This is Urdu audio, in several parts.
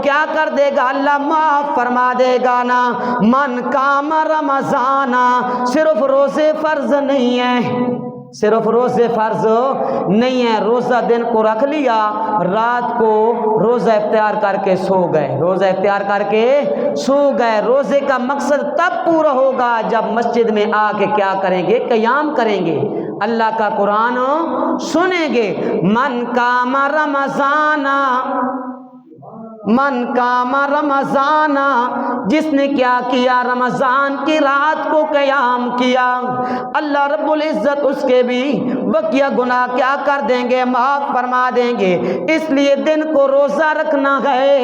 کیا کر دے گا؟ اللہ معاف فرما دے گا نا۔ من قام رمضان، صرف روزے فرض نہیں ہے، صرف روزے فرض نہیں ہے، روزہ دن کو رکھ لیا، رات کو روزہ اختیار کر کے سو گئے، روزہ اختیار کر کے سو گئے۔ روزے کا مقصد تب پورا ہوگا جب مسجد میں آ کے کیا کریں گے؟ قیام کریں گے، اللہ کا قرآن سنیں گے۔ من قام رمضان، من قام رمضان، جس نے کیا کیا؟ رمضان کی رات کو قیام کیا، اللہ رب العزت اس کے بھی بقیہ گناہ کیا کر دیں گے؟ معاف فرما دیں گے۔ اس لیے دن کو روزہ رکھنا ہے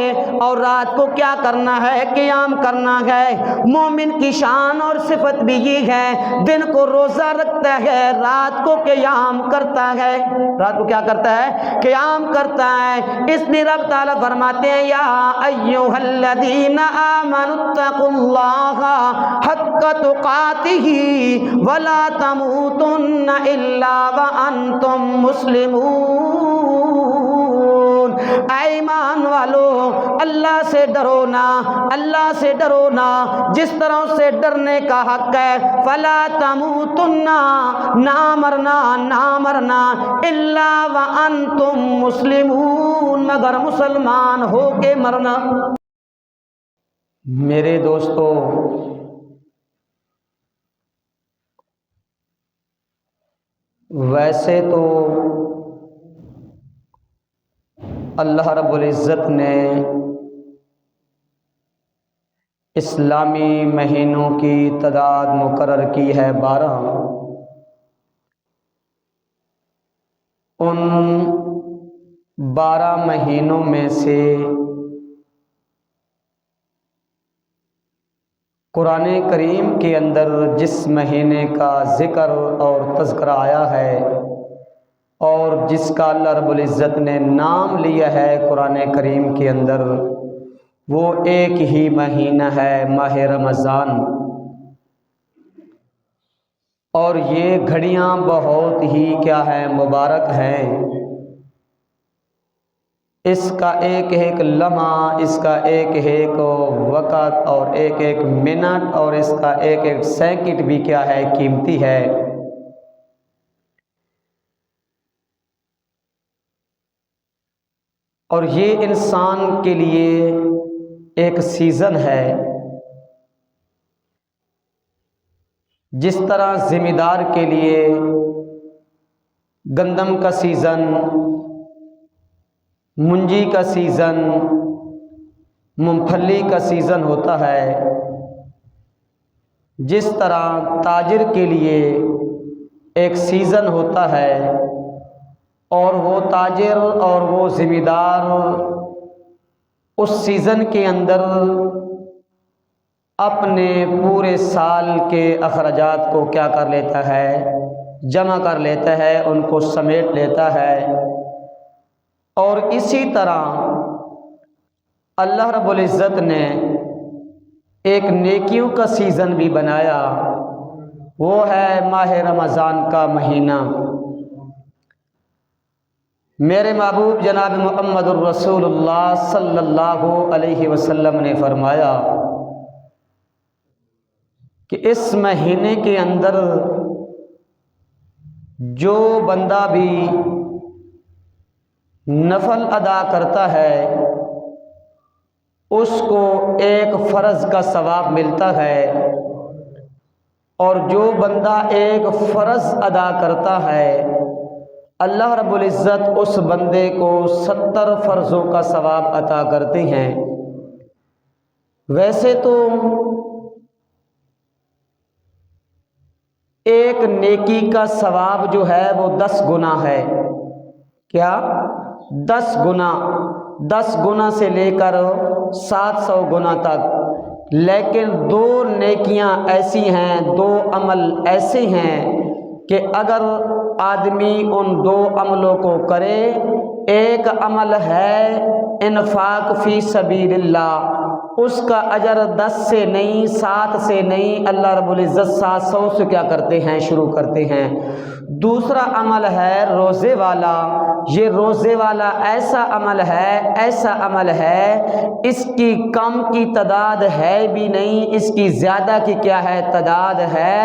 اور رات کو کیا کرنا ہے؟ قیام کرنا ہے۔ مومن کی شان اور صفت بھی یہ ہے، دن کو روزہ رکھتا ہے، رات کو قیام کرتا ہے، رات کو کیا کرتا ہے؟ قیام کرتا ہے۔ اس لیے رب تعالیٰ فرماتے ہیں یا ایھا الذین آمنوا اتقوا اللہ حق تقاتہ ولا تموتن الا وانتم مسلمون۔ اے ایمان والو، اللہ سے ڈرو نا، اللہ سے ڈرو نا جس طرح سے ڈرنے کا حق ہے۔ فلا تموتن، نہ مرنا، نہ مرنا، الا وانتم مسلمون، مگر مسلمان ہو کے مرنا۔ میرے دوستو، ویسے تو اللہ رب العزت نے اسلامی مہینوں کی تعداد مقرر کی ہے 12۔ ان 12 مہینوں میں سے قرآن کریم کے اندر جس مہینے کا ذکر اور تذکرہ آیا ہے اور جس کا اللہ رب العزت نے نام لیا ہے قرآن کریم کے اندر، وہ ایک ہی مہینہ ہے، ماہ رمضان۔ اور یہ گھڑیاں بہت ہی کیا ہیں؟ مبارک ہیں۔ اس کا ایک ایک لمحہ، اس کا ایک ایک وقت اور ایک ایک منٹ اور اس کا ایک ایک سیکنڈ بھی کیا ہے؟ قیمتی ہے۔ اور یہ انسان کے لیے ایک سیزن ہے۔ جس طرح ذمہ دار کے لیے گندم کا سیزن، منجی کا سیزن، مونگ پھلی کا سیزن ہوتا ہے، جس طرح تاجر کے لیے ایک سیزن ہوتا ہے اور وہ تاجر اور وہ ذمہ دار اس سیزن کے اندر اپنے پورے سال کے اخراجات کو کیا کر لیتا ہے؟ جمع کر لیتا ہے، ان کو سمیٹ لیتا ہے۔ اور اسی طرح اللہ رب العزت نے ایک نیکیوں کا سیزن بھی بنایا، وہ ہے ماہ رمضان کا مہینہ۔ میرے محبوب جناب محمد الرسول اللہ صلی اللہ علیہ وسلم نے فرمایا کہ اس مہینے کے اندر جو بندہ بھی نفل ادا کرتا ہے اس کو ایک فرض کا ثواب ملتا ہے، اور جو بندہ ایک فرض ادا کرتا ہے اللہ رب العزت اس بندے کو 70 فرضوں کا ثواب عطا کرتے ہیں۔ ویسے تو ایک نیکی کا ثواب جو ہے وہ 10 گنا ہے۔ کیا؟ 10 گنا، 10 گنا سے لے کر 700 گنا تک۔ لیکن 2 نیکیاں ایسی ہیں، 2 عمل ایسے ہیں کہ اگر آدمی ان 2 عملوں کو کرے، ایک عمل ہے انفاق فی سبیل اللہ، اس کا اجر 10 سے نہیں 7 سے نہیں، اللہ رب العزت 700 سے کیا کرتے ہیں، شروع کرتے ہیں۔ دوسرا عمل ہے روزے والا۔ یہ روزے والا ایسا عمل ہے اس کی کم کی تعداد ہے بھی نہیں، اس کی زیادہ کی کیا ہے، تعداد ہے،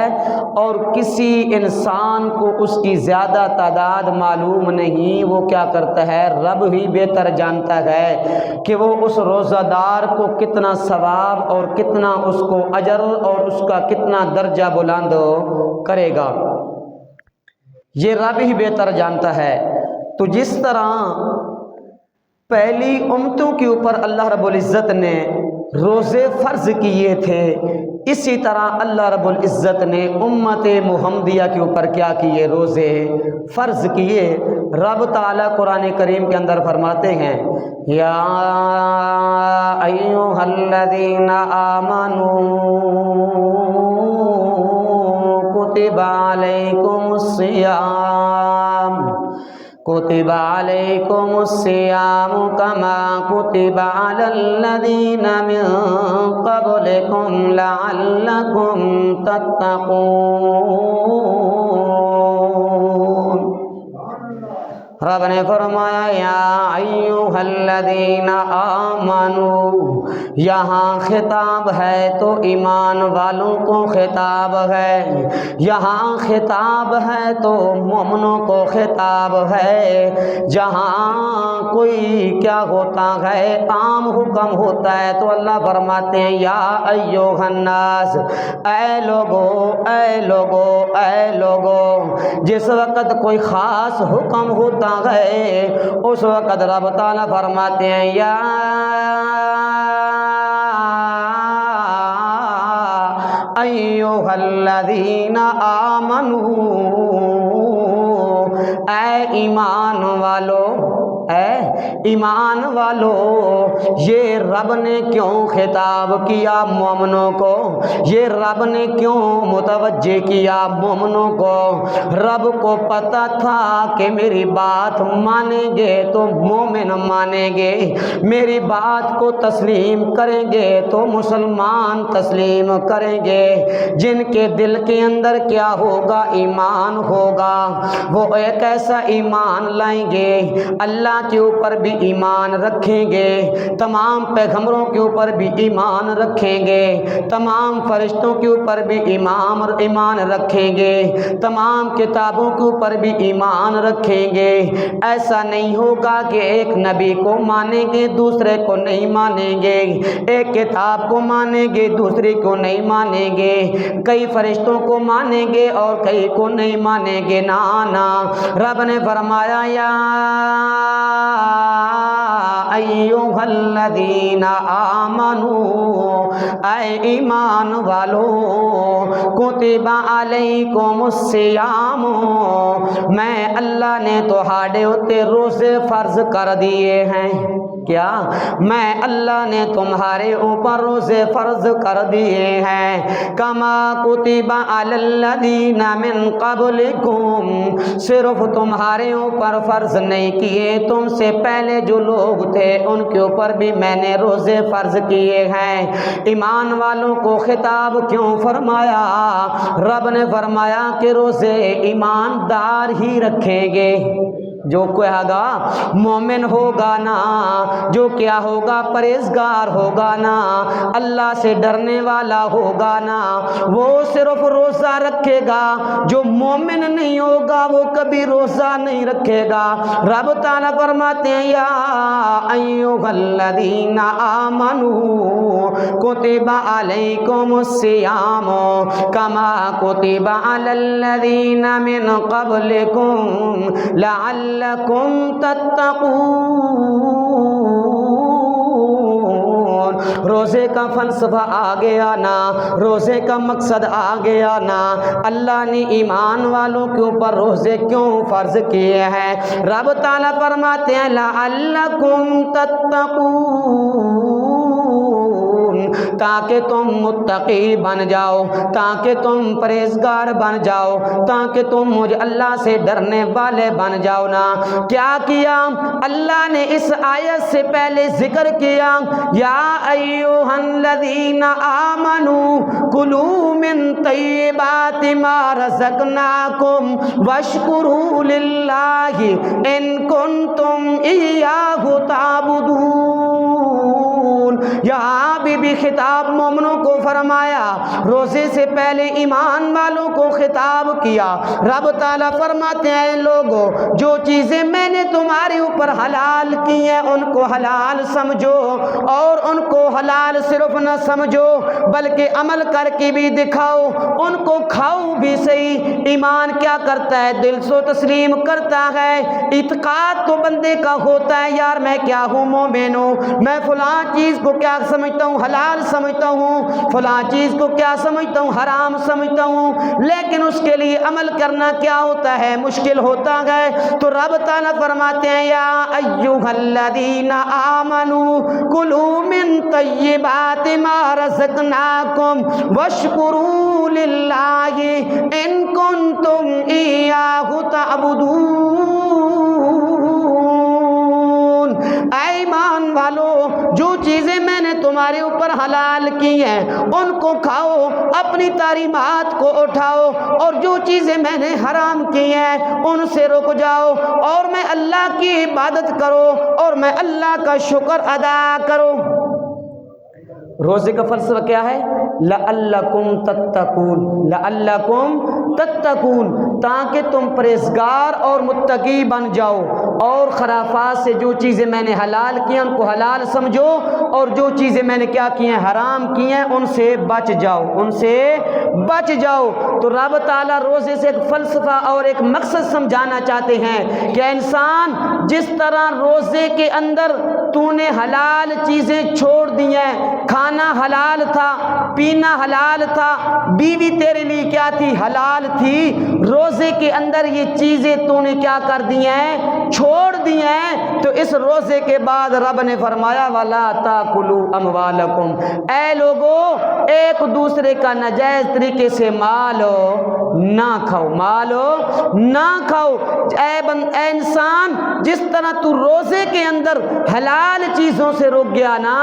اور کسی انسان کو اس کی زیادہ تعداد معلوم نہیں۔ وہ کیا کرتا ہے، رب ہی بہتر جانتا ہے کہ وہ اس روزہ دار کو کتنا ثواب اور کتنا اس کو اجر اور اس کا کتنا درجہ بلند کرے گا، یہ رب ہی بہتر جانتا ہے۔ تو جس طرح پہلی امتوں کے اوپر اللہ رب العزت نے روزے فرض کیے تھے، اسی طرح اللہ رب العزت نے امت محمدیہ کے اوپر کیا کیے، روزے فرض کیے۔ رب تعالیٰ قرآن کریم کے اندر فرماتے ہیں، یا ایھا الذین آمنوا کتب علیکم الصیام كتب عليكم الصيام كما كتب على الذين من قبلكم لعلكم تتقون۔ رب نے فرمایا یا ایھا الذین آمنوا، یہاں خطاب ہے تو ایمان والوں کو خطاب ہے، یہاں خطاب ہے تو مومنوں کو خطاب ہے۔ جہاں کوئی کیا ہوتا ہے، عام حکم ہوتا ہے تو اللہ فرماتے ہیں یا ایھا الناس، اے لوگو اے لوگو اے لوگو۔ جس وقت کوئی خاص حکم ہوتا ہے اس وقت رب تعالیٰ فرماتے ہیں یا ایھا الذین آمنوا، اے ایمان والو، اے ایمان والو۔ یہ رب نے کیوں خطاب کیا مومنوں کو، یہ رب نے کیوں متوجہ کیا مومنوں کو؟ رب کو پتہ تھا کہ میری بات مانیں گے تو مومن مانیں گے، میری بات کو تسلیم کریں گے تو مسلمان تسلیم کریں گے۔ جن کے دل کے اندر کیا ہوگا، ایمان ہوگا، وہ ایک ایسا ایمان لائیں گے، اللہ کے اوپر بھی ایمان رکھیں گے، تمام پیغمبروں کے اوپر بھی ایمان رکھیں گے، تمام فرشتوں کے اوپر بھی ایمان رکھیں گے، تمام کتابوں کے اوپر بھی ایمان رکھیں گے۔ ایسا نہیں ہوگا کہ ایک نبی کو مانیں گے دوسرے کو نہیں مانیں گے، ایک کتاب کو مانیں گے دوسری کو نہیں مانیں گے، کئی فرشتوں کو مانیں گے اور کئی کو نہیں مانیں گے۔ نا رب نے فرمایا یا ایھا الذین آمنوا، اے ایمان والو، کتب علیکم الصیام، میں اللہ نے تمہارے اوپر روزے فرض کر دیے ہیں۔ کیا؟ میں اللہ نے تمہارے اوپر روزے فرض کر دیے ہیں، کما کتب علی الذین من قبلکم، صرف تمہارے اوپر فرض نہیں کیے، تم سے پہلے جو لوگ تھے ان کے اوپر بھی میں نے روزے فرض کیے ہیں۔ ایمان والوں کو خطاب کیوں فرمایا؟ رب نے فرمایا کہ روزے ایماندار ہی رکھیں گے۔ جو کہے گا مومن ہوگا نا، جو کیا ہوگا پرہیزگار ہوگا نا، اللہ سے ڈرنے والا ہوگا نا، وہ صرف روزہ رکھے گا۔ جو مومن نہیں ہوگا وہ کبھی روزہ نہیں رکھے گا۔ رب تعالیٰ فرماتے ہیں یا ایھا الذین آمنوا کتب علیکم الصیام کما کتب علی الذین من قبلکم لعلکم تتقون۔ روزے کا فلسفہ آ گیا نا، روزے کا مقصد آ گیا نا۔ اللہ نے ایمان والوں کے اوپر روزے کیوں فرض کیے ہیں؟ رب تعالیٰ فرماتے ہیں لعلکم تتقون، تاکہ تم متقی بن جاؤ، تاکہ تم پرہیزگار بن جاؤ، تاکہ تم مجھے اللہ سے ڈرنے والے بن جاؤ نا۔ کیا کیا اللہ نے اس آیت سے پہلے ذکر کیا، یا ایھا الذین آمنوا کلوا من طیبات ما رزقناکم واشکروا للہ ان کنتم ایاہ تعبدون۔ یہاں بھی خطاب مومنوں کو فرمایا، روزے سے پہلے ایمان والوں کو خطاب کیا۔ رب تعالیٰ فرماتے ہیں لوگوں، جو چیزیں میں نے تمہارے اوپر حلال کی ہیں ان کو حلال سمجھو، اور ان کو حلال صرف نہ سمجھو بلکہ عمل کر کے بھی دکھاؤ، ان کو کھاؤ بھی صحیح۔ ایمان کیا کرتا ہے؟ دل سے تسلیم کرتا ہے، اعتقاد تو بندے کا ہوتا ہے، یار میں کیا ہوں؟ مومن ہوں، میں فلاں چیز کو کیا سمجھتا ہوں؟ حلال سمجھتا ہوں، فلاں چیز کو کیا سمجھتا ہوں؟ حرام سمجھتا ہوں، لیکن اس کے لیے عمل کرنا کیا ہوتا ہے؟ مشکل ہوتا ہے۔ تو رب تعالیٰ فرماتے ہیں، یا ایھا الذین آمنوا کلوا من طیبات ما رزقناکم واشکروا للہ ان کنتم ایاہ تعبدون۔ اے ایمان والو، جو چیزیں میں نے تمہارے اوپر حلال کی ہیں ان کو کھاؤ، اپنی تحریمات کو اٹھاؤ، اور جو چیزیں میں نے حرام کی ہیں ان سے رک جاؤ، اور میں اللہ کی عبادت کرو، اور میں اللہ کا شکر ادا کرو۔ روزے کا فلسفہ کیا ہے؟ لعلکم تتقون، لعلکم تتقون، تاکہ تم پرہیزگار اور متقی بن جاؤ، اور خرافات سے جو چیزیں میں نے حلال کی ہیں ان کو حلال سمجھو، اور جو چیزیں میں نے کیا کی ہیں؟ حرام کی ہیں، ان سے بچ جاؤ، ان سے بچ جاؤ۔ تو رب تعالیٰ روزے سے ایک فلسفہ اور ایک مقصد سمجھانا چاہتے ہیں کہ انسان جس طرح روزے کے اندر تو نے حلال چیزیں چھوڑ دی ہیں، کھانا حلال تھا، پینا حلال تھا، بیوی تیرے لیے کیا تھی؟ حلال تھی، روزے کے اندر یہ چیزیں تو نے کیا کر دی ہیں؟ چھوڑ دی ہیں۔ تو اس روزے کے بعد رب نے فرمایا وَلَا تَأْكُلُوا أَمْوَالَكُمْ، اے لوگو ایک دوسرے کا ناجائز طریقے سے مال نہ کھاؤ، مال نہ کھاؤ۔ اے انسان، جس طرح تو روزے کے اندر حلال چیزوں سے رک گیا نا،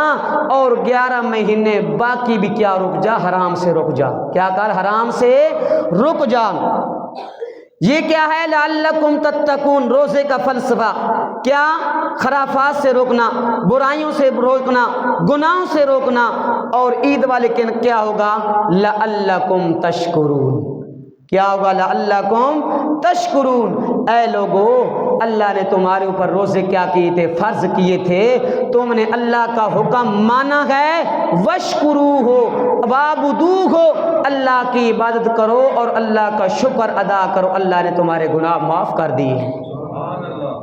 اور 11 مہینے باقی بھی کیا رک جا؟ حرام سے رک جا۔ کیا کر؟ حرام سے رک جا۔ یہ کیا ہے؟ لعلکم تتقون، روزے کا فلسفہ کیا؟ خرافات سے روکنا، برائیوں سے روکنا، گناہوں سے روکنا، اور عید والے دن کیا ہوگا؟ لعلکم تشکرون۔ کیا ہوگا؟ لعلکم تشکرون۔ اے لوگو، اللہ نے تمہارے اوپر روزے کیا کیے تھے؟ فرض کیے تھے، تم نے اللہ کا حکم مانا ہے، واشکروہ وعبدوہ، اللہ کی عبادت کرو اور اللہ کا شکر ادا کرو۔ اللہ نے تمہارے گناہ معاف کر دیے،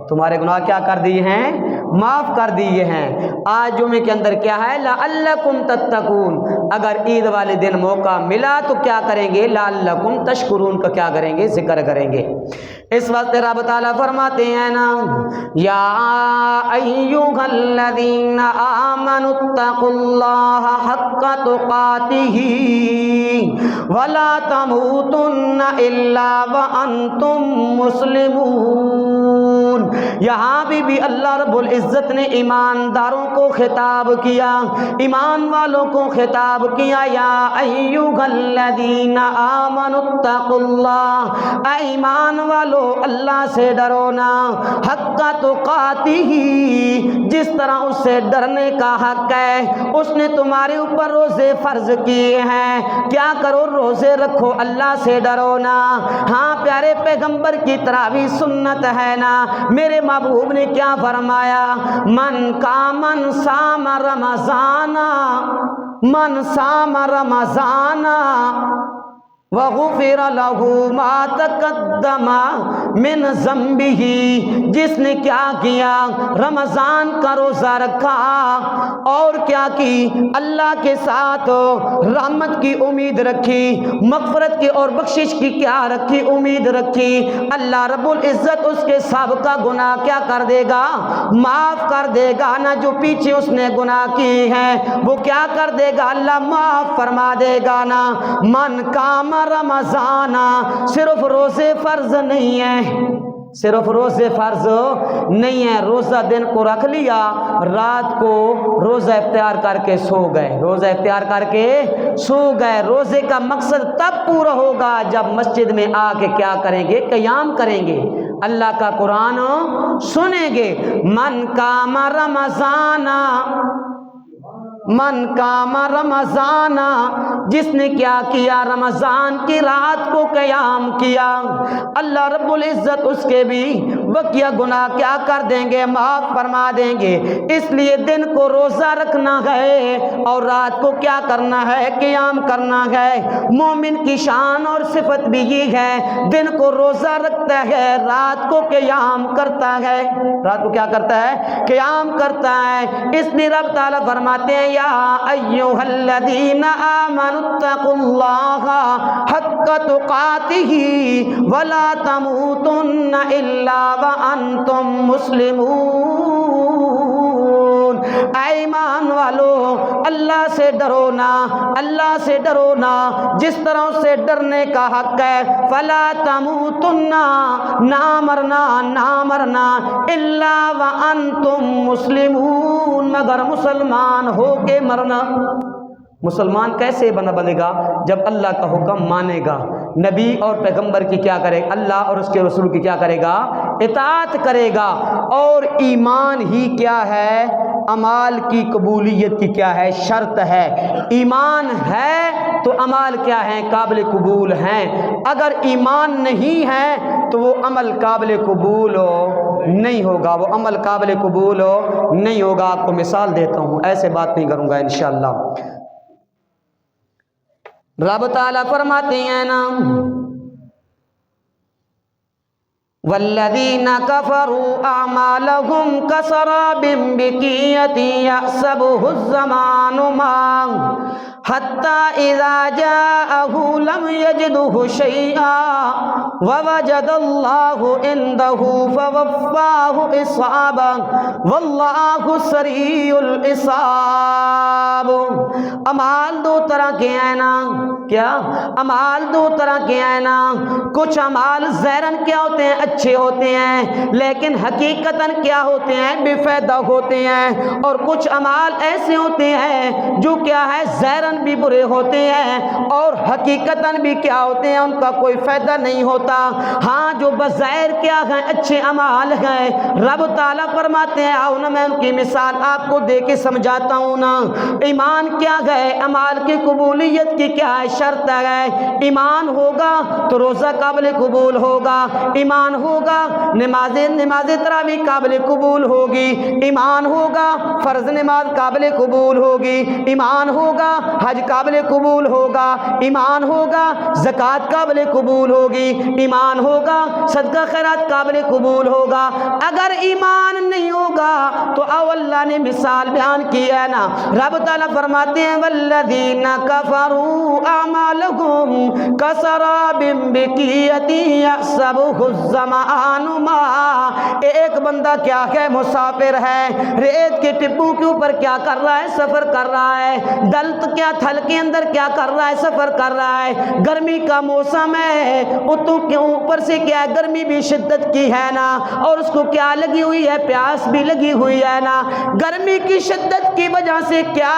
تمہارے گناہ کیا کر دیے ہیں؟ معاف کر دیے ہیں۔ آج جمعے کے اندر کیا ہے؟ لعلکم تتقون۔ اگر عید والے دن موقع ملا تو کیا کریں گے؟ لعلکم تشکرون کا کیا کریں گے؟ ذکر کریں گے۔ اس وقت رب تعالیٰ فرماتے ہیں نا، یا ایھا الذین آمنوا اتقوا اللہ حق تقاتہ ولا تموتن الا وانتم مسلمون۔ یہاں بھی اللہ رب العزت نے ایمانداروں کو خطاب کیا، ایمان والوں کو خطاب کیا، یا ایھا الذین آمنوا اتقوا اللہ، اے ایمان والو اللہ سے ڈرو نا، حق تقاتہ، جس طرح اس سے ڈرنے کا حق ہے۔ اس نے تمہارے اوپر روزے فرض کیے ہیں، کیا کرو؟ روزے رکھو، اللہ سے ڈرو نا۔ ہاں، پیارے پیغمبر کی تراویح سنت ہے نا، میرے محبوب نے کیا فرمایا؟ من صام رمضان، من صام رمضان وغفر له ما تقدم من ذنبه، جس نے کیا کیا؟ رمضان کا روزہ رکھا اور کیا کیا کی؟ اللہ کے ساتھ رحمت کی امید رکھی، مغفرت کی اور بخشش کی کیا رکھی؟ امید رکھی۔ اللہ رب العزت اس کے سابقہ گناہ کیا کر دے گا؟ معاف کر دے گا نا۔ جو پیچھے اس نے گناہ کی ہیں وہ کیا کر دے گا؟ اللہ معاف فرما دے گا نا۔ من قام رمضان، صرف روزے فرض نہیں ہے، صرف روزے فرض نہیں ہے۔ روزہ دن کو رکھ لیا، رات کو روزہ اختیار کر کے سو گئے، روزہ اختیار کر کے سو گئے۔ روزے کا مقصد تب پورا ہوگا جب مسجد میں آ کے کیا کریں گے؟ قیام کریں گے، اللہ کا قرآن سنیں گے۔ من قام رمضان، من قام رمضان، جس نے کیا کیا؟ رمضان کی رات کو قیام کیا، اللہ رب العزت اس کے بھی بقیہ گناہ کیا کر دیں گے؟ معاف فرما دیں گے۔ اس لیے دن کو روزہ رکھنا ہے اور رات کو کیا کرنا ہے؟ قیام کرنا ہے۔ مومن کی شان اور صفت بھی یہ ہے، دن کو روزہ رکھتا ہے، رات کو قیام کرتا ہے، رات کو کیا کرتا ہے؟ قیام کرتا ہے۔ اس لیے رب تعالیٰ فرماتے ہیں یا ایھا الذین آمنوا اتقوا اللہ حق تقاتہ ولا تموتن الا وانتم مسلمون۔ اے ایمان والو، اللہ سے ڈرو نا، اللہ سے ڈرو نا جس طرح سے ڈرنے کا حق ہے۔ فلا تموتن، نہ مرنا، نہ مرنا، الا وانتم مسلمون، مگر مسلمان ہو کے مرنا۔ مسلمان کیسے بنے گا؟ جب اللہ کا حکم مانے گا، نبی اور پیغمبر کی کیا کرے؟ اللہ اور اس کے رسول کی کیا کرے گا؟ اطاعت کرے گا۔ اور ایمان ہی کیا ہے؟ اعمال کی قبولیت کی کیا ہے؟ شرط ہے۔ ایمان ہے تو اعمال کیا ہیں؟ قابل قبول ہیں۔ اگر ایمان نہیں ہے تو وہ عمل قابل قبول نہیں ہوگا، وہ عمل قابل قبول نہیں ہوگا۔ آپ کو مثال دیتا ہوں، ایسے بات نہیں کروں گا انشاءاللہ۔ رب تعالیٰ فرماتے ہیں نا والذین کفروا اعمالهم کسراب بقیعۃ یحسبہ الظمآن ماء حتی اذا جاءہ لم یجدہ شیئا ووجد اللہ عندہ فوفاہ حسابہ واللہ سریع الحساب۔ اعمال دو طرح کے ہیں نا، کیا؟ اعمال دو طرح کے ہیں نا۔ کچھ اعمال ظاہراً کیا ہوتے ہیں؟ اچھے ہوتے ہیں، لیکن حقیقتاً کیا ہوتے ہیں؟ بے فائدہ ہوتے ہیں۔ اور کچھ اعمال ایسے ہوتے ہیں جو کیا ہے؟ ظاہراً بھی برے ہوتے ہیں اور حقیقتاً بھی کیا ہوتے ہیں؟ ان کا کوئی فائدہ نہیں ہوتا۔ ہاں، جو بظاہر کیا ہیں؟ اچھے اعمال ہیں۔ رب تعالیٰ فرماتے ہیں، آؤ نا میں ان کی مثال آپ کو دے کے سمجھاتا ہوں نا۔ ایمان کیا ہے؟ اعمال کی قبولیت کی کیا ہے؟ شرط ہے۔ ایمان ہوگا تو روزہ قابل قبول ہوگا، ایمان ہوگا نماز تراویح قابل قبول ہوگی، ایمان ہوگا فرض نماز قابل قبول ہوگی، ایمان ہوگا حج قابل قبول ہوگا، ایمان ہوگا زکوٰۃ قابل قبول ہوگی، ایمان ہوگا صدقہ خیرات قابل قبول ہوگا۔ اگر ایمان نہیں ہوگا تو اللہ نے مثال بیان کی ہے نا۔ رب تعالیٰ فرماتے ہیں والذین کفروا اعمالهم کسراب بقیعۃ یحسبہ الظمآن ماء۔ ایک بندہ کیا ہے؟ مسافر ہے، ریت کے ٹپوں کے اوپر کیا کر رہا ہے؟ سفر کر رہا ہے۔ دلت کیا تھل کے اندر کیا کر رہا ہے؟ سفر کر رہا ہے۔ گرمی کا موسم ہے، اتوں کے اوپر سے کیا ہے؟ گرمی بھی شدت کی ہے نا، اور اس کو کیا لگی ہوئی ہے؟ پیاس بھی لگی ہوئی ہے نا۔ گرمی کی شدت کی وجہ سے کیا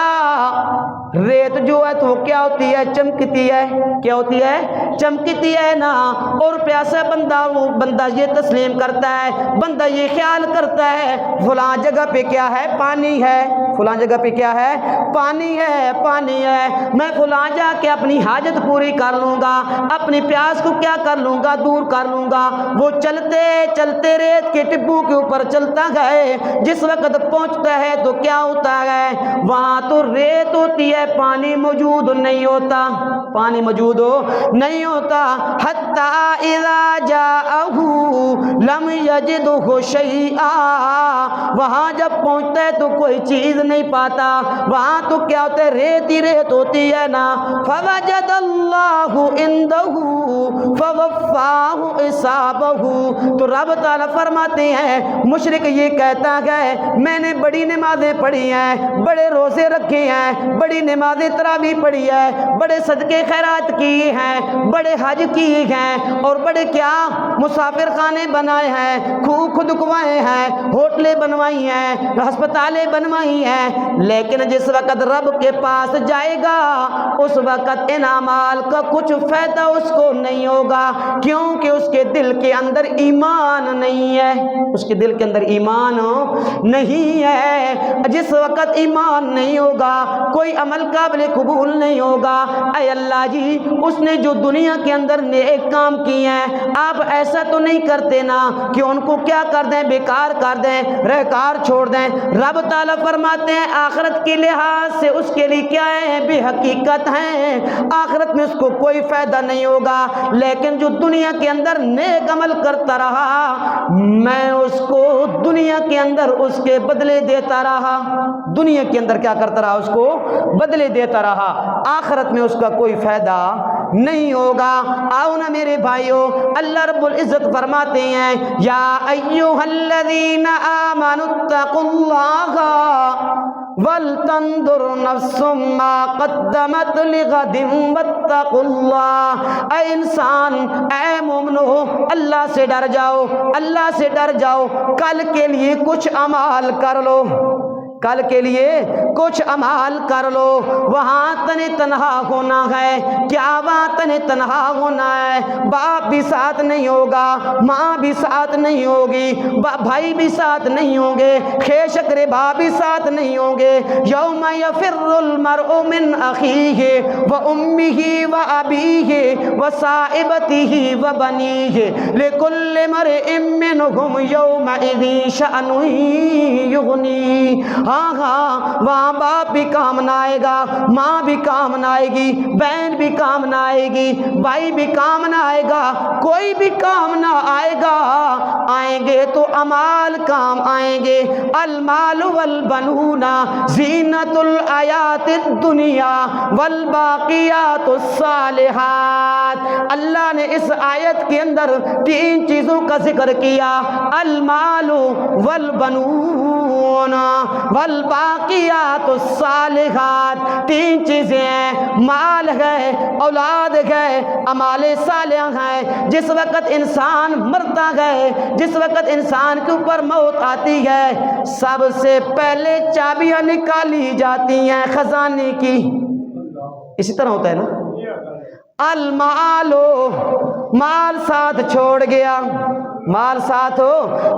ریت جو ہے تو کیا ہوتی ہے؟ چمکتی ہے۔ کیا ہوتی ہے؟ چمکتی ہے نا۔ اور پیاسا بندہ، وہ بندہ یہ تسلیم کرتا ہے، بندہ یہ خیال کرتا ہے فلاں جگہ پہ کیا ہے؟ پانی ہے، فلاں جگہ پہ کیا ہے؟ پانی ہے، پانی ہے، میں فلاں جا کے اپنی حاجت پوری کر لوں گا، اپنی پیاس کو کیا کر لوں گا؟ دور کر لوں گا۔ وہ چلتے چلتے ریت کے ٹپوں کے اوپر چلتا ہے، جس وقت پہنچتا ہے تو کیا ہوتا ہے؟ وہاں تو ریت ہوتی ہے، پانی موجود نہیں ہوتا، پانی موجود نہیں ہوتا۔ حتی اذا جاءہ لم یجدہ شیئا، وہاں جب پہنچتا ہے تو کوئی چیز نہیں پاتا، وہاں تو کیا ہوتا ہے، ریت ہی ریت ہوتی ہے نا۔ فوجد اللہ عندہ فوفاہ حسابہ، تو رب تعالیٰ فرماتے ہیں مشرک یہ کہتا ہے میں نے بڑی نمازیں پڑھی ہیں، بڑے روزے رکھے ہیں، بڑی نمازیں تراویح پڑھی ہے، بڑے صدقے خیرات کیے ہیں، بڑے حج کیے ہیں، اور بڑے کیا مسافر خانے بنائے ہیں، خود کنوائے ہیں، ہوٹلیں بنوائی ہیں، ہسپتالیں بنوائی ہیں، لیکن جس وقت رب کے پاس جائے گا اس وقت ان اعمال کا کچھ فائدہ اس کو نہیں ہوگا، کیونکہ اس کے دل کے اندر ایمان نہیں ہے، اس کے دل کے اندر ایمان نہیں ہے۔ جس وقت ایمان نہیں ہوگا کوئی عمل قابل قبول نہیں ہوگا۔ اے اللہ جی، اس نے جو دنیا کے اندر نیک کام کیے ہیں آپ ایسا تو نہیں کرتے نا کہ ان کو کیا کر دیں، بیکار کر دیں، رہکار چھوڑ دیں۔ رب تعالیٰ فرماتے ہیں آخرت کے لحاظ سے اس کے لیے کیا ہے، بے حقیقت ہیں، آخرت میں اس کو کوئی فائدہ نہیں ہوگا، لیکن جو دنیا کے اندر نیک عمل کرتا رہا میں اس کو دنیا کے اندر اس کے بدلے دیتا رہا، دنیا کے اندر کیا کرتا رہا، اس کو بدلے دیتا رہا، آخرت میں اس کا کوئی فائدہ نہیں ہوگا۔ آؤ نا میرے بھائیوں، اللہ رب العزت فرماتے ہیں یا ایھا الذین آمنوا اتقوا اللہ وَلْتَنْظُرْ نَفْسٌ مَّا قَدَّمَتْ لِغَدٍ وَاتَّقُوا اللَّهَ، اے انسان، اے مومنو، اللہ سے ڈر جاؤ، اللہ سے ڈر جاؤ، کل کے لیے کچھ اعمال کر لو، کل کے لیے کچھ عمال کر لو۔ وہاں تن تنہا ہونا ہے، کیا وہاں تن تنہا ہونا ہے، باپ بھی ساتھ نہیں ہوگا، ماں بھی ساتھ نہیں ہوگی، بھائی بھی ساتھ نہیں ہوں گے، خیش اقربا بھی ساتھ نہیں ہوں گے۔ یوم یفر المرء من اخیہ وامہ وابیہ وصاحبتہ وبنیہ لکل امرئ منہم یومئذ شأن یغنیہ۔ ہاں ہاں، وہاں باپ بھی کام نہ آئے گا، ماں بھی کام نہ آئے گی، بہن بھی کام نہ آئے گی، بھائی بھی کام نہ آئے گا، کوئی بھی کام نہ آئے گا، آئیں گے تو اعمال کام آئیں گے۔ المال والبنون زینت الحیات الدنیا والباقیات الصالحات، اللہ نے اس آیت کے اندر تین چیزوں کا ذکر کیا، المال والبنون والباقیات الصالحات، تین چیزیں ہیں، مال ہے، اولاد ہے، اعمال صالح ہے۔ جس وقت انسان مرتا ہے، جس وقت انسان کے اوپر موت آتی ہے، سب سے پہلے چابیاں نکالی جاتی ہیں خزانے کی، اسی طرح ہوتا ہے نا، المالو، مال ساتھ چھوڑ گیا، مال ساتھ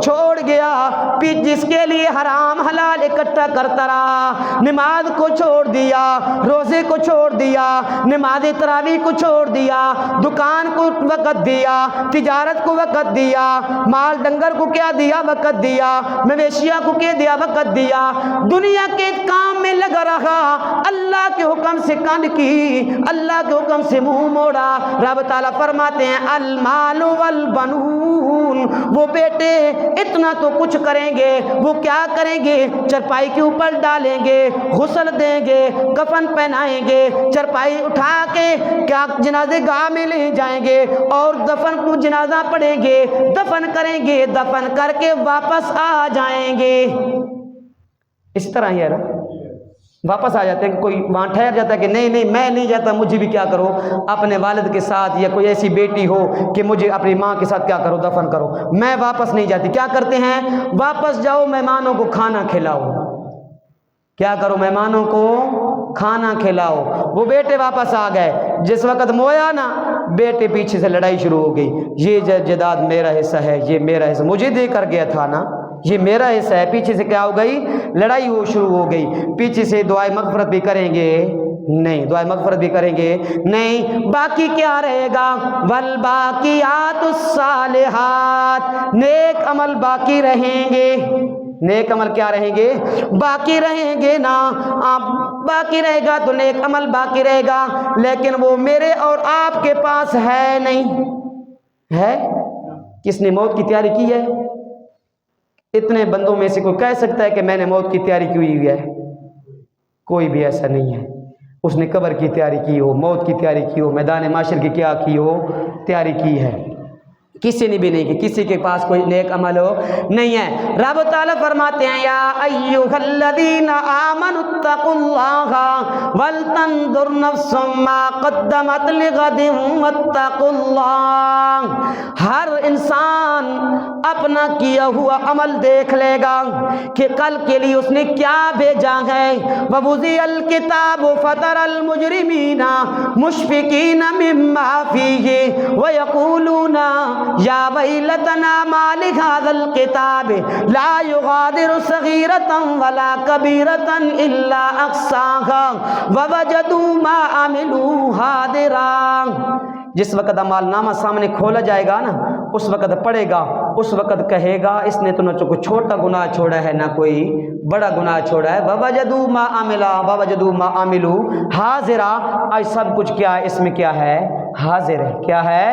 چھوڑ گیا، پھر جس کے لیے حرام حلال اکٹھا کرتا رہا، نماز کو چھوڑ دیا، روزے کو چھوڑ دیا، نماز تراویح کو چھوڑ دیا، دکان کو وقت دیا، تجارت کو وقت دیا، مال ڈنگر کو کیا دیا، وقت دیا، مویشیاں کو کیا دیا، وقت دیا، دنیا کے کام میں لگا رہا، اللہ کے حکم سے کان کی، اللہ کے حکم سے منہ موڑا۔ رب تعالیٰ فرماتے ہیں المال والبنون، وہ بیٹے اتنا تو کچھ کریں گے، وہ کیا کریں گے، چرپائی کے اوپر ڈالیں گے، غسل دیں گے، کفن پہنائیں گے، چرپائی اٹھا کے کیا جنازے گاہ میں لے جائیں گے، اور دفن کو جنازہ پڑھیں گے، دفن کریں گے، دفن کر کے واپس آ جائیں گے۔ اس طرح ہی ہے نا، واپس آ جاتے ہیں کہ کوئی وہاں ٹھہر جاتا ہے کہ نہیں نہیں میں نہیں جاتا، مجھے بھی کیا کرو اپنے والد کے ساتھ، یا کوئی ایسی بیٹی ہو کہ مجھے اپنی ماں کے ساتھ کیا کرو، دفن کرو، میں واپس نہیں جاتی۔ کیا کرتے ہیں، واپس جاؤ، مہمانوں کو کھانا کھلاؤ، کیا کرو، مہمانوں کو کھانا کھلاؤ۔ وہ بیٹے واپس آ گئے، جس وقت مویا نا، بیٹے پیچھے سے لڑائی شروع ہو گئی، یہ جائیداد میرا حصہ ہے، یہ میرا حصہ، مجھے دے کر گیا تھا نا، یہ میرا حصہ ہے۔ پیچھے سے کیا ہو گئی، لڑائی وہ شروع ہو گئی۔ پیچھے سے دعائے مغفرت بھی کریں گے نہیں، دعائے مغفرت بھی کریں گے نہیں، باقی کیا رہے گا، والباقیات الصالحات، نیک عمل باقی رہیں گے، نیک عمل کیا رہیں گے، باقی رہیں گے نا، باقی رہے گا تو نیک عمل باقی رہے گا، لیکن وہ میرے اور آپ کے پاس ہے نہیں ہے۔ کس نے موت کی تیاری کی ہے؟ اتنے بندوں میں سے کوئی کہہ سکتا ہے کہ میں نے موت کی تیاری کی ہوئی ہے؟ کوئی بھی ایسا نہیں ہے۔ اس نے قبر کی تیاری کی ہو، موت کی تیاری کی ہو، میدان محشر کی کیا کی ہو، تیاری کی ہے، کسی نے بھی نہیں کی، کسی کے پاس کوئی نیک عمل ہو نہیں ہے۔ رب تعالیٰ فرماتے ہیں یا ایھا الذین آمنوا اتقوا اللہ ولتنظر نفس ما قدمت لغد واتقوا اللہ۔ ہر انسان اپنا کیا ہوا عمل دیکھ لے گا کہ کل کے لیے اس نے کیا بھیجا ہے۔ ووضع الکتاب فتری المجرمین مشفقین مما فیہ ویقولون یا ویلتنا ما لہذا الکتاب لا یغادر صغیرۃ ولا کبیرۃ الا احصاها ووجدوا ما عملوا حاضرا۔ جس وقت اعمال نامہ سامنے کھولا جائے گا نا، اس وقت پڑھے گا، اس وقت کہے گا اس نے تو نہ کوئی چھوٹا گناہ چھوڑا ہے نہ کوئی بڑا گناہ چھوڑا ہے۔ ووجدوا ما عملا ووجدوا ما عملوا حاضرا، آج سب کچھ کیا ہے، اس میں کیا ہے، حاضر ہے، کیا ہے،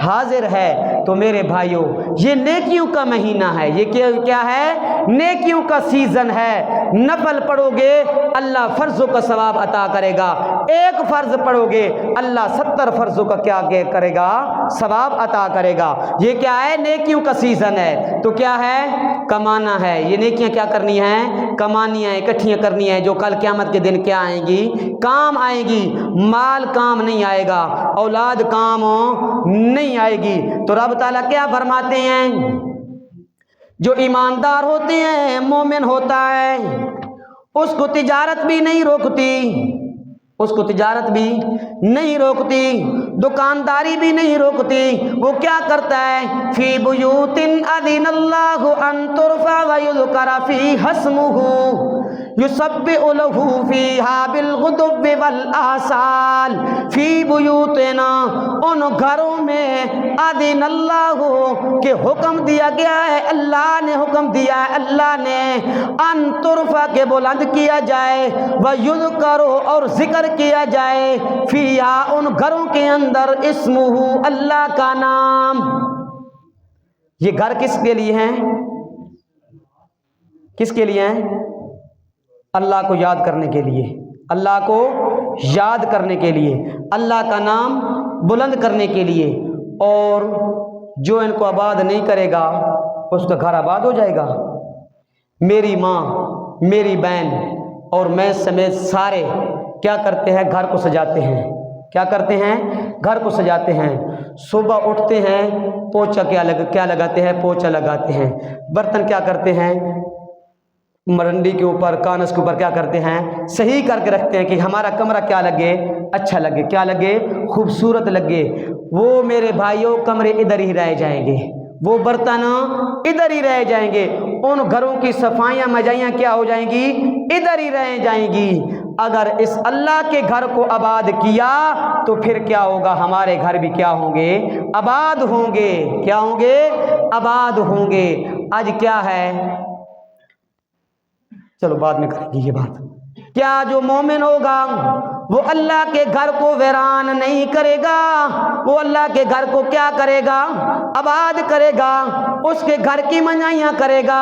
حاضر ہے۔ تو میرے بھائیوں یہ نیکیوں کا مہینہ ہے، یہ کیا ہے، نیکیوں کا سیزن ہے۔ نفل پڑھو گے اللہ فرضوں کا ثواب عطا کرے گا، ایک فرض پڑھو گے اللہ 70 فرضوں کا کیا کرے گا، ثواب عطا کرے گا۔ یہ کیا ہے، نیکیوں کا سیزن ہے۔ تو کیا ہے، کمانا ہے، یہ نیکیاں کیا کرنی ہیں، کمانی ہیں، اکٹھیاں کرنی ہیں، جو کل قیامت کے دن کیا آئیں گی، کام آئیں گی۔ مال کام نہیں آئے گا، اولاد کام نہیں آئے گی۔ تو رب تعالیٰ کیا فرماتے ہیں، جو ایماندار ہوتے ہیں، مومن ہوتا ہے، اس کو تجارت بھی نہیں روکتی، اس کو تجارت بھی نہیں روکتی، دکانداری بھی نہیں روکتی۔ وہ کیا کرتا ہے، فی بیوت اذن اللہ ان ترفع ویذکر فیہا اسمہ یسبح لہ فیہا بالغدو والآصال۔ فی بیوتنا، ان گھروں میں، اذن اللہ کہ حکم دیا گیا ہے، اللہ نے حکم دیا ہے، اللہ نے ان ترفع کے بلند کیا جائے، ویذکر اور ذکر کیا جائے، فیہا ان گھروں کے اندر، اسمہ اللہ کا نام۔ یہ گھر کس کے لیے ہیں، کس کے لیے ہیں، اللہ کو یاد کرنے کے لیے، اللہ کو یاد کرنے کے لیے، اللہ کا نام بلند کرنے کے لیے۔ اور جو ان کو آباد نہیں کرے گا اس کا گھر آباد ہو جائے گا۔ میری ماں، میری بہن اور میں سمیت سارے کیا کرتے ہیں، گھر کو سجاتے ہیں، کیا کرتے ہیں، گھر کو سجاتے ہیں۔ صبح اٹھتے ہیں، پوچھا کیا لگاتے ہیں، پوچھا لگاتے ہیں، برتن کیا کرتے ہیں، مرنڈی کے اوپر، کانس کے اوپر کیا کرتے ہیں، صحیح کر کے رکھتے ہیں کہ ہمارا کمرہ کیا لگے، اچھا لگے، کیا لگے، خوبصورت لگے۔ وہ میرے بھائیوں کمرے ادھر ہی رہ جائیں گے، وہ برتن ادھر ہی رہ جائیں گے، ان گھروں کی صفائیاں مجائیاں کیا ہو جائیں گی، ادھر ہی رہ جائیں گی۔ اگر اس اللہ کے گھر کو آباد کیا تو پھر کیا ہوگا، ہمارے گھر بھی کیا ہوں گے، آباد ہوں گے، کیا ہوں گے، آباد ہوں گے۔ آج کیا ہے، چلو بعد میں کریں گے یہ بات۔ کیا جو مومن ہوگا وہ اللہ کے گھر کو ویران نہیں کرے گا، وہ اللہ کے گھر کو کیا کرے گا، آباد کرے گا، اس کے گھر کی منائیاں کرے گا،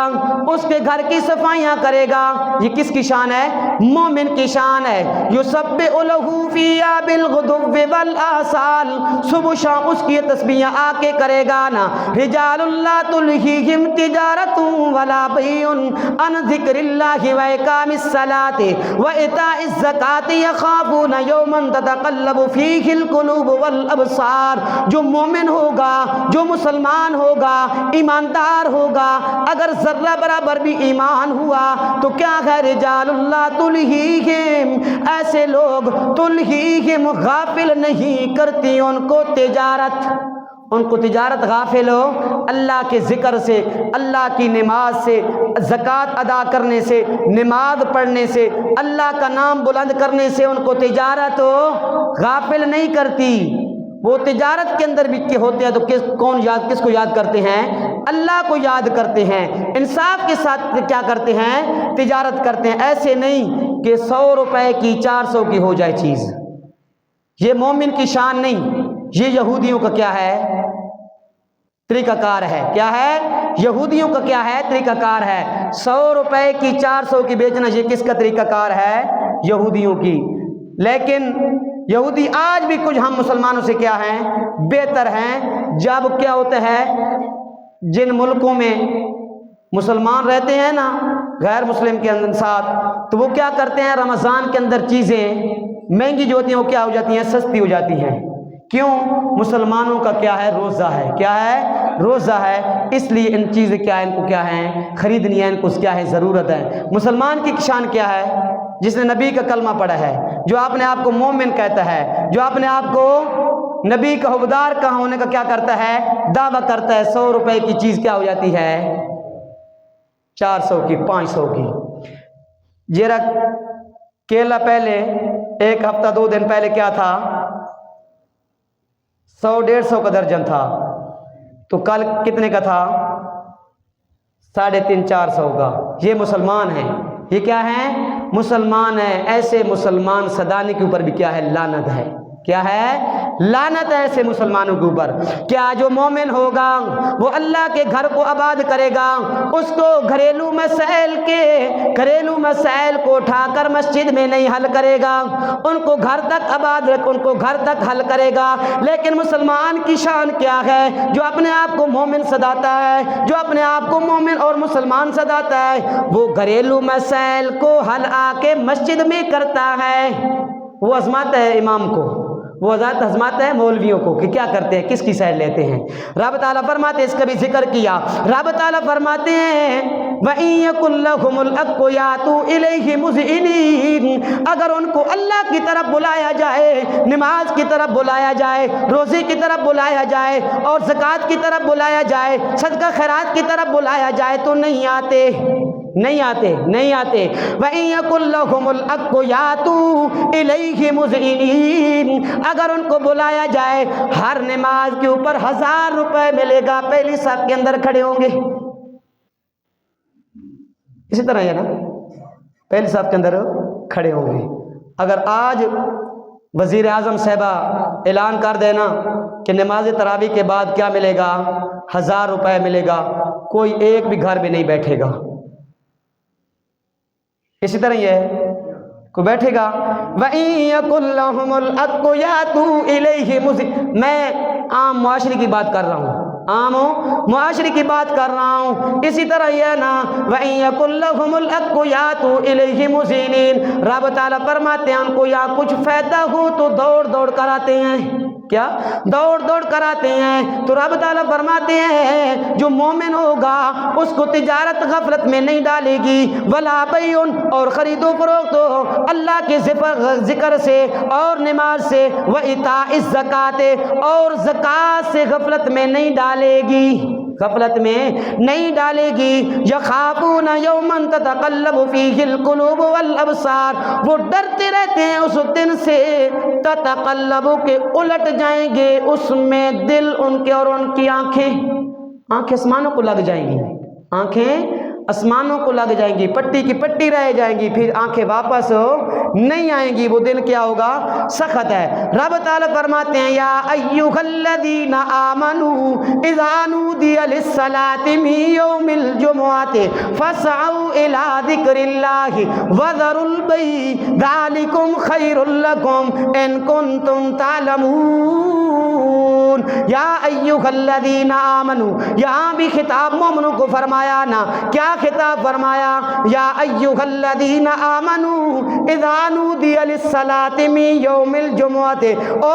اس کے گھر کی صفائیاں کرے گا۔ یہ کس کی شان ہے، مومن کی شان ہے۔ یسبح لہ فیہا بالغدو والآصال، صبح شام اس کی تسبیح آ کے کرے گا نا۔ رجال لا تلہیہم تجارت ولا بیع عن ذکر اللہ واقام الصلاۃ وایتاء الزکاۃ یخافون یوما تتقلب فیہ القلوب والابصار۔ جو مومن ہوگا، جو مسلمان ہوگا، ایماندار ہوگا، اگر ذرہ برابر بھی ایمان ہوا تو کیا ہے، رجال اللہ تلہیہم، ایسے لوگ تلہیہم غافل نہیں کرتی ان کو تجارت، ان کو تجارت غافل ہو اللہ کے ذکر سے، اللہ کی نماز سے، زکوٰۃ ادا کرنے سے، نماز پڑھنے سے، اللہ کا نام بلند کرنے سے ان کو تجارت غافل نہیں کرتی۔ وہ تجارت کے اندر بھی ہوتے ہیں تو کس کو یاد کرتے ہیں، اللہ کو یاد کرتے ہیں، انصاف کے ساتھ کیا کرتے ہیں، تجارت کرتے ہیں۔ ایسے نہیں کہ 100 روپے کی 400 کی ہو جائے چیز، یہ مومن کی شان نہیں، یہ یہودیوں کا کیا ہے، طریقہ کار ہے۔ کیا ہے، یہودیوں کا کیا ہے، طریقہ کار ہے۔ 100 روپے کی 400 کی بیچنا، یہ کس کا طریقہ کار ہے، یہودیوں کی، لیکن یہودی آج بھی کچھ ہم مسلمانوں سے کیا ہیں، بہتر ہیں۔ جب کیا ہوتا ہے، جن ملکوں میں مسلمان رہتے ہیں نا غیر مسلم کے ساتھ، تو وہ کیا کرتے ہیں، رمضان کے اندر چیزیں مہنگی جو ہوتی ہیں وہ کیا ہو جاتی ہیں، سستی ہو جاتی ہیں۔ کیوں؟ مسلمانوں کا کیا ہے، روزہ ہے، کیا ہے، روزہ ہے، اس لیے ان چیزیں کیا ہے، ان کو کیا ہے، خریدنی ہے، ان کو کیا ہے، ضرورت ہے۔ مسلمان کی شان کیا ہے، جس نے نبی کا کلمہ پڑھا ہے، جو اپنے آپ کو مومن کہتا ہے، جو اپنے آپ کو نبی کا حبدار کا ہونے کا کیا کرتا ہے، دعویٰ کرتا ہے۔ 100 روپے کی چیز کیا ہو جاتی ہے، 400 کی، 500 کی۔ جیرا کیلا پہلے ایک ہفتہ 2 دن پہلے کیا تھا، 100-150 کا درجن تھا، تو کل کتنے کا تھا، 350-400 کا۔ یہ مسلمان ہیں، یہ کیا ہیں، مسلمان ہیں۔ ایسے مسلمان صدانے کے اوپر بھی کیا ہے، لعنت ہے، کیا ہے، لعنت ہے ایسے مسلمانوں کے اوپر۔ کیا جو مومن ہوگا وہ اللہ کے گھر کو آباد کرے گا، اس کو گھریلو مسائل کو اٹھا کر مسجد میں نہیں حل کرے گا، ان کو گھر تک آباد رکھ، ان کو گھر تک حل کرے گا۔ لیکن مسلمان کی شان کیا ہے، جو اپنے آپ کو مومن صداتا ہے، جو اپنے آپ کو مومن اور مسلمان صداتا ہے، وہ گھریلو مسائل کو حل آ کے مسجد میں کرتا ہے۔ وہ آزماتا ہے امام کو، وہ ذات آزماتا ہے مولویوں کو کہ کیا کرتے ہیں، کس کی سائڈ لیتے ہیں۔ رب تعالیٰ فرماتے ہیں، اس کا بھی ذکر کیا، رب تعالیٰ فرماتے ہیں وَإِن يَكُن لَّهُمُ الْحَقُّ يَأْتُوا إِلَيْهِ مُذْعِنِينَ، اگر ان کو اللہ کی طرف بلایا جائے، نماز کی طرف بلایا جائے، روزے کی طرف بلایا جائے، اور زکوٰۃ کی طرف بلایا جائے، صدقہ خیرات کی طرف بلایا جائے تو نہیں آتے۔ وَإِن يَكُن لَّهُمُ الْحَقُّ يَأْتُوا إِلَيْهِ مُذْعِنِينَ، اگر ان کو بلایا جائے، ہر نماز کے اوپر 1000 روپے ملے گا، پہلی صف کے اندر کھڑے ہوں گے۔ اسی طرح ہے نا، پہلی صف کے اندر کھڑے ہوں گے۔ اگر آج وزیر اعظم صاحبہ اعلان کر دینا کہ نماز تراویح کے بعد کیا ملے گا، 1000 روپے ملے گا، کوئی ایک بھی گھر میں نہیں بیٹھے گا۔ اسی طرح یہ ہے، کو بیٹھے گا۔ وَإِن يَكُن لَّهُمُ الْحَقُّ يَأْتُوا إِلَيْهِ مُذْعِنِينَ، میں عام معاشرے کی بات کر رہا ہوں، عام معاشرے کی بات کر رہا ہوں۔ اسی طرح یہ نا وَإِن يَكُن لَّهُمُ الْحَقُّ يَأْتُوا إِلَيْهِ مُذْعِنِينَ، رب تعالیٰ فرماتے ہیں ان کو یا کچھ فائدہ ہو تو دوڑ کر آتے ہیں، کیا دوڑ کر آتے ہیں۔ تو رب تعالیٰ فرماتے ہیں جو مومن ہوگا اس کو تجارت غفلت میں نہیں ڈالے گی، ولا بیع، اور خرید و فروخت اللہ کے ذکر سے اور نماز سے، وإیتاء الزکوٰۃ، اور زکوٰۃ سے غفلت میں نہیں ڈالے گی، غفلت میں نہیں ڈالے گی۔ یخافون یوما تتقلب فیہ القلوب والابصار، وہ ڈرتے رہتے ہیں اس دن سے، تتقلب کے الٹ جائیں گے اس میں دل ان کے، اور ان کی آنکھیں آسمانوں کو لگ جائیں گی، آنکھیں آسمانوں کو لگ جائیں گی، پٹی کی پٹی رہ جائیں گی، پھر آنکھیں واپس نہیں آئیں گی، وہ دن کیا ہوگا، سخت ہے۔ رب تعالیٰ فرماتے ہیں یا ایھا الذین آمنوا اذا نودی للصلاۃ من یوم الجمعۃ فاسعوا الی ذکر اللہ وذروا البیع ذلکم خیر لکم ان کنتم تعلمون۔ یا ایھا الذین آمنوا، یہاں بھی خطاب مومنوں کو فرمایا نا، کیا خطاب فرمایا، یا ایھا الذین آمنوا اذا نودی للصلاۃ من یوم الجمعۃ، او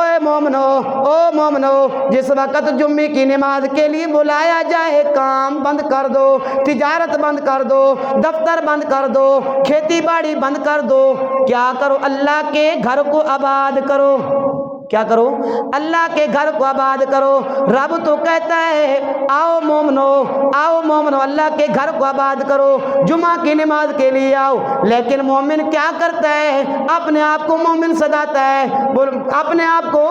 مومنو جس وقت جمعے کی نماز کے لیے بلایا جائے، کام بند کر دو، تجارت بند کر دو، دفتر بند کر دو، کھیتی باڑی بند کر دو، کیا کرو، اللہ کے گھر کو آباد کرو، کیا کرو، اللہ کے گھر کو آباد کرو۔ رب تو کہتا ہے آؤ مومنو اللہ کے گھر کو آباد کرو، جمعہ کی نماز کے لیے آؤ، لیکن مومن کیا کرتا ہے، اپنے آپ کو مومن صداتا ہے، اپنے آپ کو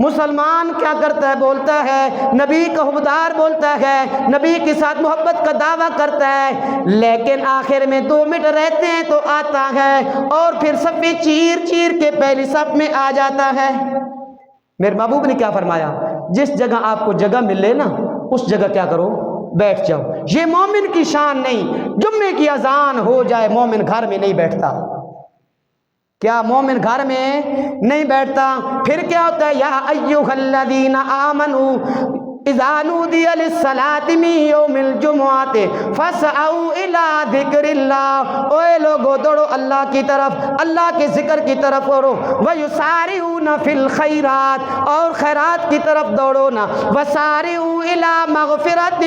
مسلمان کیا کرتا ہے، بولتا ہے نبی کا حبدار، بولتا ہے نبی کے ساتھ محبت کا دعویٰ کرتا ہے، لیکن آخر میں 2 منٹ رہتے ہیں تو آتا ہے اور پھر صفیں چیر کے پہلی صف میں آ جاتا ہے۔ میرے محبوب نے کیا فرمایا، جس جگہ آپ کو جگہ ملے نا اس جگہ کیا کرو، بیٹھ جاؤ۔ یہ مومن کی شان نہیں، جمعے کی اذان ہو جائے مومن گھر میں نہیں بیٹھتا، کیا مومن گھر میں نہیں بیٹھتا؟ پھر کیا ہوتا ہے؟ یا ایھا الذین آمنوا اذا نودی للصلاۃ من یوم الجمعۃ فاسعوا الی ذکر اللہ، اوے لوگو دوڑو اللہ کی طرف، اللہ کے ذکر کی طرف دوڑو، ویسارعون فی الخیرات، اور خیرات کی طرف دوڑو نا، وسارعوا الی مغفرۃ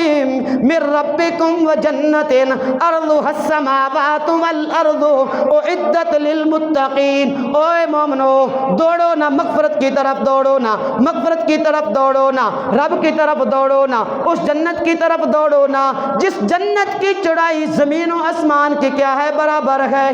من ربکم وجنۃ ارضها السماوات والارض اعدت للمتقین، اوے مومنو دوڑو نا مغفرت کی طرف، دوڑو نا مغفرت کی طرف، دوڑو نا رب کی طرف دوڑو نا، اس جنت کی طرف دوڑو نا جس جنت کی چوڑائی زمین و آسمان کی کیا ہے؟ برابر ہے۔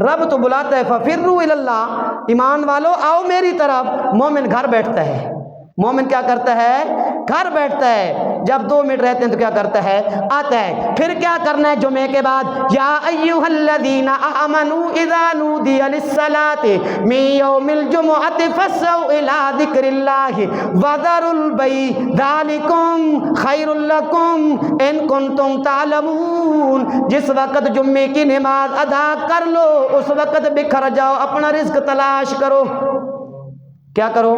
رب تو بلاتا ہے ففروا الی اللہ، ایمان والو آؤ میری طرف۔ مومن گھر بیٹھتا ہے، مومن کیا کرتا ہے؟ گھر بیٹھتا ہے۔ جب 2 منٹ رہتے ہیں تو کیا کرتا ہے؟ آتا ہے۔ پھر کیا کرنا ہے جمعے کے بعد؟ یا ایھا الذین آمنوا اذا نودی للصلاۃ من یوم الجمعۃ فاسعوا الی ذکر اللہ وذروا البیع ذلکم خیر لکم ان کنتم تعلمون، جس وقت جمعے کی نماز ادا کر لو اس وقت بکھر جاؤ، اپنا رزق تلاش کرو۔ کیا کرو؟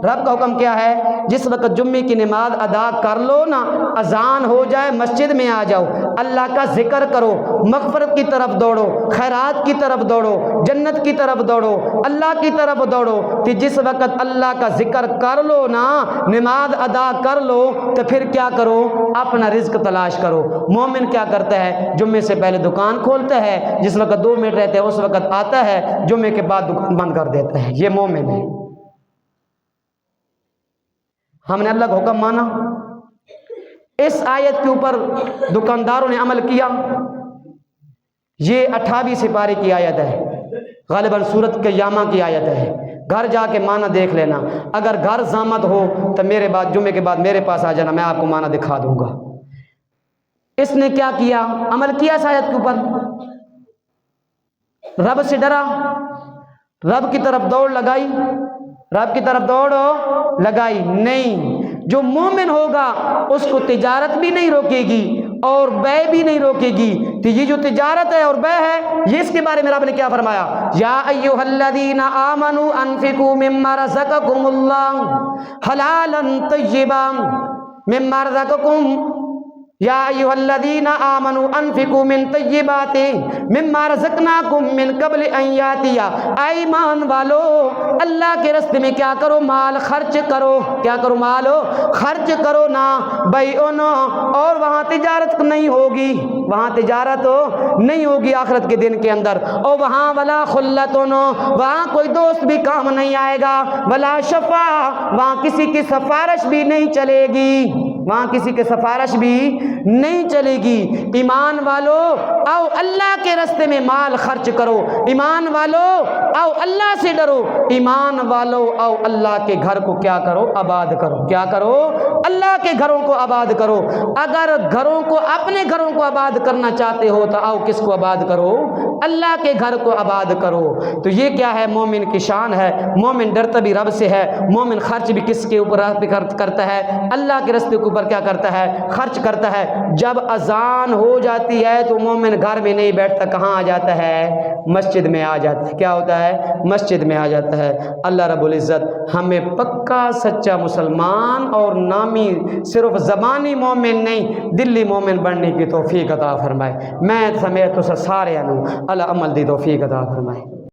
رب کا حکم کیا ہے؟ جس وقت جمعے کی نماز ادا کر لو نا، اذان ہو جائے مسجد میں آ جاؤ، اللہ کا ذکر کرو، مغفرت کی طرف دوڑو، خیرات کی طرف دوڑو، جنت کی طرف دوڑو، اللہ کی طرف دوڑو۔ کہ جس وقت اللہ کا ذکر کر لو نا، نماز ادا کر لو، تو پھر کیا کرو؟ اپنا رزق تلاش کرو۔ مومن کیا کرتا ہے؟ جمعے سے پہلے دکان کھولتا ہے، جس وقت 2 منٹ رہتے ہیں اس وقت آتا ہے، جمعے کے بعد دکان بند کر دیتا ہے۔ یہ مومن ہے۔ ہم نے اللہ کا حکم مانا، اس آیت کے اوپر دکانداروں نے عمل کیا۔ یہ 28 سپارے کی آیت ہے، غالباً سورۃ قیامہ کی آیت ہے۔ گھر جا کے معنی دیکھ لینا، اگر گھر ضامت ہو تو میرے بعد جمعے کے بعد میرے پاس آ جانا، میں آپ کو معنی دکھا دوں گا۔ اس نے کیا کیا؟ عمل کیا اس آیت کے اوپر، رب سے ڈرا، رب کی طرف دوڑ لگائی، رب کی طرف دوڑو لگائی نہیں۔ جو مومن ہوگا اس کو تجارت بھی نہیں روکے گی اور بے بھی نہیں روکے گی۔ تو یہ جو تجارت ہے اور بے ہے، یہ اس کے بارے میں رب نے کیا فرمایا؟ یا ایھا الذین آمنوا انفقوا مما رزقکم اللہ حلالا طیبا مما رزقکم، یا ایھا الذین آمنوا انفقوا من طیبات مما رزقناکم من قبل ان یاتی، اے ایمان والو اللہ کے راستے میں کیا کرو؟ مال خرچ کرو۔ کیا کرو؟ مال خرچ کرو نا، بیعن، اور وہاں تجارت نہیں ہوگی، وہاں تجارت نہیں ہوگی آخرت کے دن کے اندر، اور وہاں ولا خلتن، وہاں کوئی دوست بھی کام نہیں آئے گا، ولا شفا، وہاں کسی کی سفارش بھی نہیں چلے گی، وہاں کسی کے سفارش بھی نہیں چلے گی۔ ایمان والو آؤ اللہ کے راستے میں مال خرچ کرو، ایمان والو آؤ اللہ سے ڈرو، ایمان والو آؤ اللہ کے گھر کو کیا کرو؟ آباد کرو۔ کیا کرو؟ اللہ کے گھروں کو آباد کرو۔ اگر گھروں کو، اپنے گھروں کو آباد کرنا چاہتے ہو تو آؤ کس کو آباد کرو؟ اللہ کے گھر کو آباد کرو۔ تو یہ کیا ہے؟ مومن کی شان ہے۔ مومن ڈرتا بھی رب سے ہے، مومن خرچ بھی کس کے اوپر کرتا ہے؟ اللہ کے راستے کے اوپر کیا کرتا ہے؟ خرچ کرتا ہے۔ جب اذان ہو جاتی ہے تو مومن گھر میں نہیں بیٹھتا، کہاں آ جاتا ہے؟ مسجد میں آ جاتا ہے۔ کیا ہوتا ہے؟ مسجد میں آ جاتا ہے۔ اللہ رب العزت ہمیں پکا سچا مسلمان اور نامی صرف زبانی مومن نہیں، دلی مومن بننے کی توفیق عطا فرمائے۔ میں سمیت تو سارے اللہ عمل دی توفیق عطا فرمائے۔